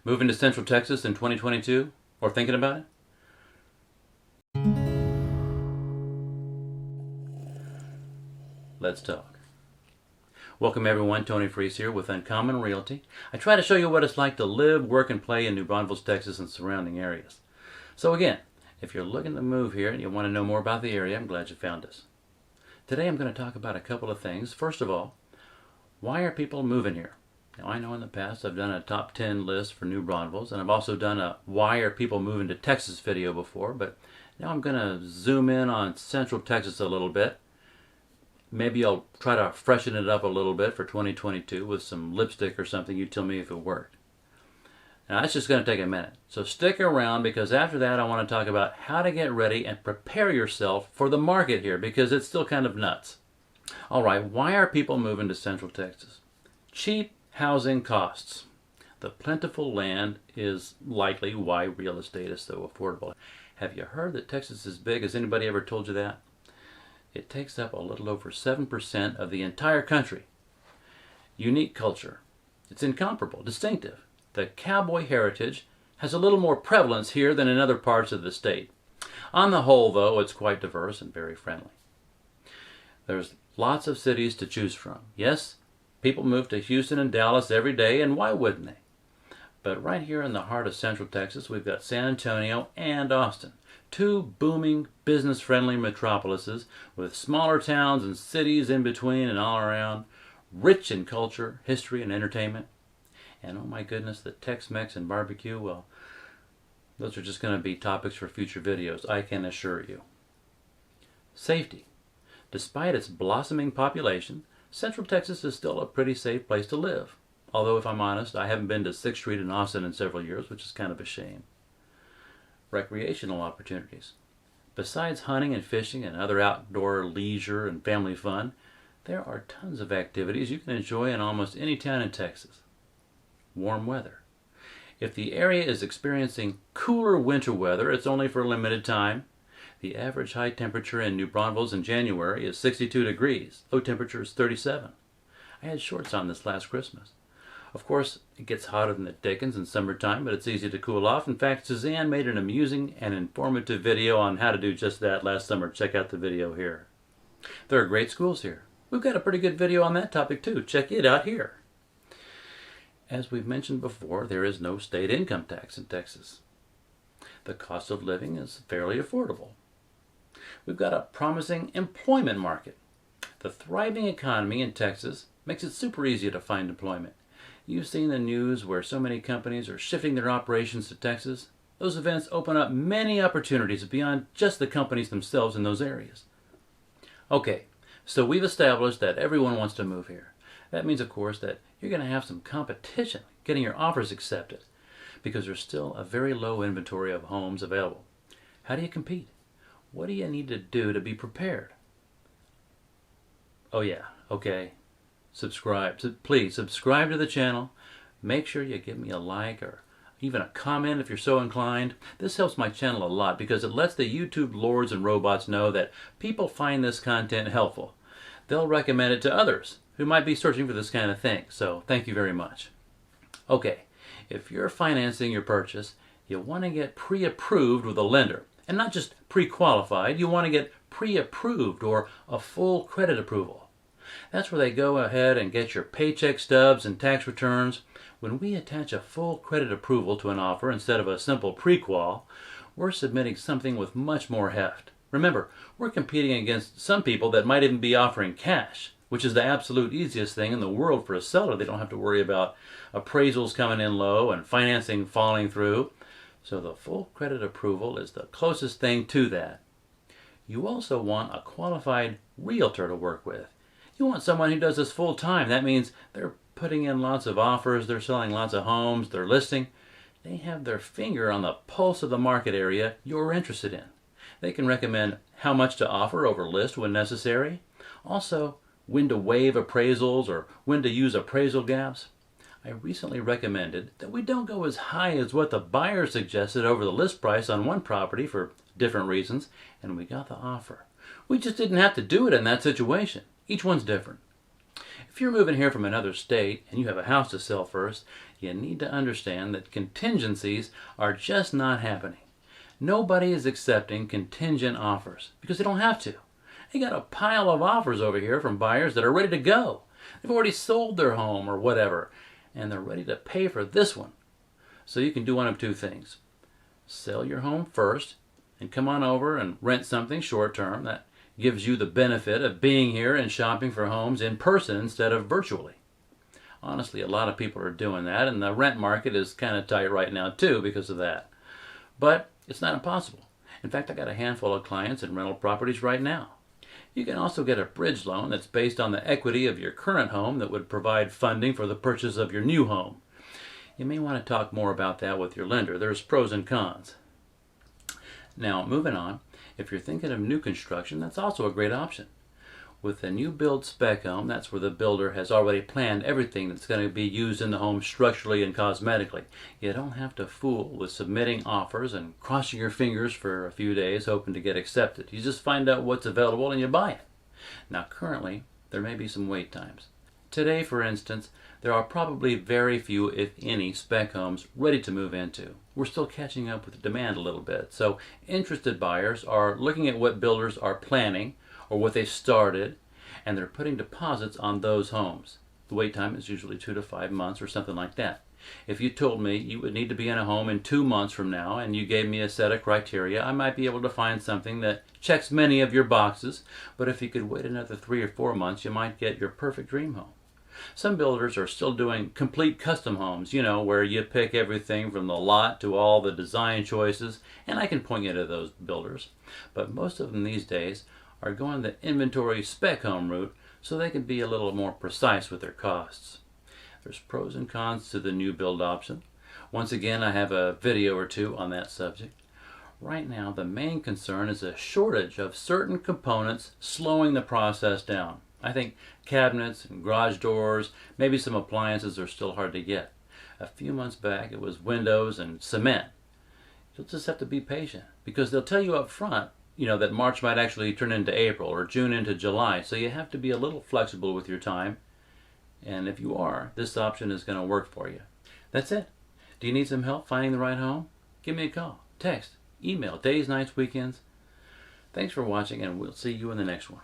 Moving to Central Texas in 2022? Or thinking about it? Let's talk. Welcome everyone, Tony Freese here with Uncommon Realty. I try to show you what it's like to live, work, and play in New Braunfels, Texas and surrounding areas. So again, if you're looking to move here and you want to know more about the area, I'm glad you found us. Today I'm going to talk about a couple of things. First of all, why are people moving here? Now I know in the past I've done a top 10 list for New Braunfels, and I've also done a why are people moving to Texas video before, but now I'm going to zoom in on Central Texas a little bit. Maybe I'll try to freshen it up a little bit for 2022 with some lipstick or something. You tell me if it worked. Now that's just going to take a minute. So stick around, because after that I want to talk about how to get ready and prepare yourself for the market here, because it's still kind of nuts. Alright, why are people moving to Central Texas? Cheap housing costs. The plentiful land is likely why real estate is so affordable. Have you heard that Texas is big? Has anybody ever told you that? It takes up a little over 7% of the entire country. Unique culture. It's incomparable, distinctive. The cowboy heritage has a little more prevalence here than in other parts of the state. On the whole, though, it's quite diverse and very friendly. There's lots of cities to choose from. Yes, people move to Houston and Dallas every day, and why wouldn't they? But right here in the heart of Central Texas, we've got San Antonio and Austin. Two booming, business-friendly metropolises with smaller towns and cities in between and all around, rich in culture, history, and entertainment. And oh my goodness, the Tex-Mex and barbecue, well, those are just going to be topics for future videos, I can assure you. Safety. Despite its blossoming population, Central Texas is still a pretty safe place to live. Although, if I'm honest, I haven't been to 6th Street in Austin in several years, which is kind of a shame. Recreational opportunities. Besides hunting and fishing and other outdoor leisure and family fun, there are tons of activities you can enjoy in almost any town in Texas. Warm weather. If the area is experiencing cooler winter weather, it's only for a limited time. The average high temperature in New Braunfels in January is 62 degrees. Low temperature is 37. I had shorts on this last Christmas. Of course, it gets hotter than the dickens in summertime, but it's easy to cool off. In fact, Suzanne made an amusing and informative video on how to do just that last summer. Check out the video here. There are great schools here. We've got a pretty good video on that topic too. Check it out here. As we've mentioned before, there is no state income tax in Texas. The cost of living is fairly affordable. We've got a promising employment market. The thriving economy in Texas makes it super easy to find employment. You've seen the news where so many companies are shifting their operations to Texas. Those events open up many opportunities beyond just the companies themselves in those areas. Okay, so we've established that everyone wants to move here. That means, of course, that you're going to have some competition getting your offers accepted, because there's still a very low inventory of homes available. How do you compete? What do you need to do to be prepared? Oh yeah, okay. Subscribe. Please subscribe to the channel. Make sure you give me a like or even a comment if you're so inclined. This helps my channel a lot because it lets the YouTube lords and robots know that people find this content helpful. They'll recommend it to others who might be searching for this kind of thing. So thank you very much. Okay, if you're financing your purchase, you want to get pre-approved with a lender. And not just pre-qualified, you want to get pre-approved or a full credit approval. That's where they go ahead and get your paycheck stubs and tax returns. When we attach a full credit approval to an offer instead of a simple pre-qual, we're submitting something with much more heft. Remember, we're competing against some people that might even be offering cash, which is the absolute easiest thing in the world for a seller. They don't have to worry about appraisals coming in low and financing falling through. So the full credit approval is the closest thing to that. You also want a qualified realtor to work with. You want someone who does this full time. That means they're putting in lots of offers, they're selling lots of homes, they're listing. They have their finger on the pulse of the market area you're interested in. They can recommend how much to offer over list when necessary. Also, when to waive appraisals or when to use appraisal gaps. I recently recommended that we don't go as high as what the buyer suggested over the list price on one property for different reasons, and we got the offer. We just didn't have to do it in that situation. Each one's different. If you're moving here from another state and you have a house to sell first, You need to understand that contingencies are just not happening. Nobody is accepting contingent offers because they don't have to. They got a pile of offers over here from buyers that are ready to go. They've already sold their home or whatever, and they're ready to pay for this one. So you can do one of two things. Sell your home first and come on over and rent something short term that gives you the benefit of being here and shopping for homes in person instead of virtually. Honestly, a lot of people are doing that, and the rent market is kind of tight right now too because of that. But it's not impossible. In fact, I got a handful of clients in rental properties right now. You can also get a bridge loan that's based on the equity of your current home that would provide funding for the purchase of your new home. You may want to talk more about that with your lender. There's pros and cons. Now, moving on, if you're thinking of new construction, that's also a great option. With a new build spec home, that's where the builder has already planned everything that's going to be used in the home structurally and cosmetically. You don't have to fool with submitting offers and crossing your fingers for a few days hoping to get accepted. You just find out what's available and you buy it. Now currently, there may be some wait times. Today, for instance, there are probably very few, if any, spec homes ready to move into. We're still catching up with the demand a little bit. So interested buyers are looking at what builders are planning or what they've started, and they're putting deposits on those homes. The wait time is usually 2 to 5 months or something like that. If you told me you would need to be in a home in 2 months from now and you gave me a set of criteria, I might be able to find something that checks many of your boxes, but if you could wait another 3 or 4 months, you might get your perfect dream home. Some builders are still doing complete custom homes, where you pick everything from the lot to all the design choices, and I can point you to those builders. But most of them these days are going the inventory spec home route so they can be a little more precise with their costs. There's pros and cons to the new build option. Once again, I have a video or two on that subject. Right now, the main concern is a shortage of certain components slowing the process down. I think cabinets and garage doors, maybe some appliances are still hard to get. A few months back, it was windows and cement. You'll just have to be patient because they'll tell you up front that March might actually turn into April or June into July. So you have to be a little flexible with your time. And if you are, this option is going to work for you. That's it. Do you need some help finding the right home? Give me a call, text, email, days, nights, weekends. Thanks for watching, and we'll see you in the next one.